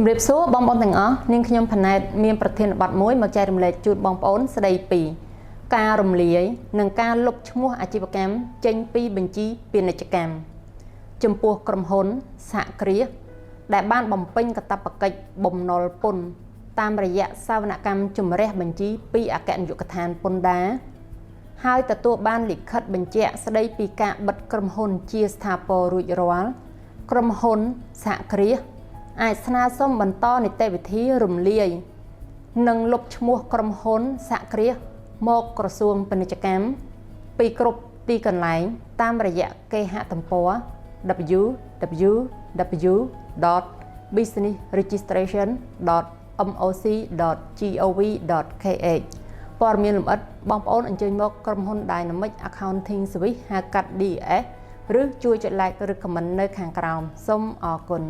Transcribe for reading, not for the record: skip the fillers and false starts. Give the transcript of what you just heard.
ជំរាបសួរបងប្អូនទាំងអស់នាងខ្ញុំផាណែតមានប្រធានបទមួយមកចែករំលែកជូនបងប្អូនស្ដីពីការរំលាយនិងការលុបឈ្មោះអាជីវកម្មចេញពីបញ្ជីពាណិជ្ជកម្មចំពោះក្រុមហ៊ុនសហគ្រាសដែលបានបំពេញកាតព្វកិច្ចបំណុលពន្ធតាមរយៈសវនកម្មជំរះបញ្ជីពីអគ្គនាយកដ្ឋានពន្ធដារហើយទទួលបានលិខិតបញ្ជាក់ស្ដីពីការបិទក្រុមហ៊ុនជាស្ថាពររួចរាល់ក្រុមហ៊ុនសហគ្រាសអាចស្នើសុំបន្តនីតិវិធីរំលាយនិងលុបឈ្មោះក្រុមហ៊ុនសហគ្រាសមកក្រសួងពាណិជ្ជកម្មពីគ្រប់ទីកន្លែងតាមរយៈគេហទំព័រ www.businessregistration.moc.gov.kh ព័ត៌មានលម្អិតបងប្អូនអញ្ជើញមកក្រុមហ៊ុន Dynamic Accounting Service ហៅកាត់ DAS ឬជួយចុច like ឬ comment នៅខាងក្រោមសូមអរគុណ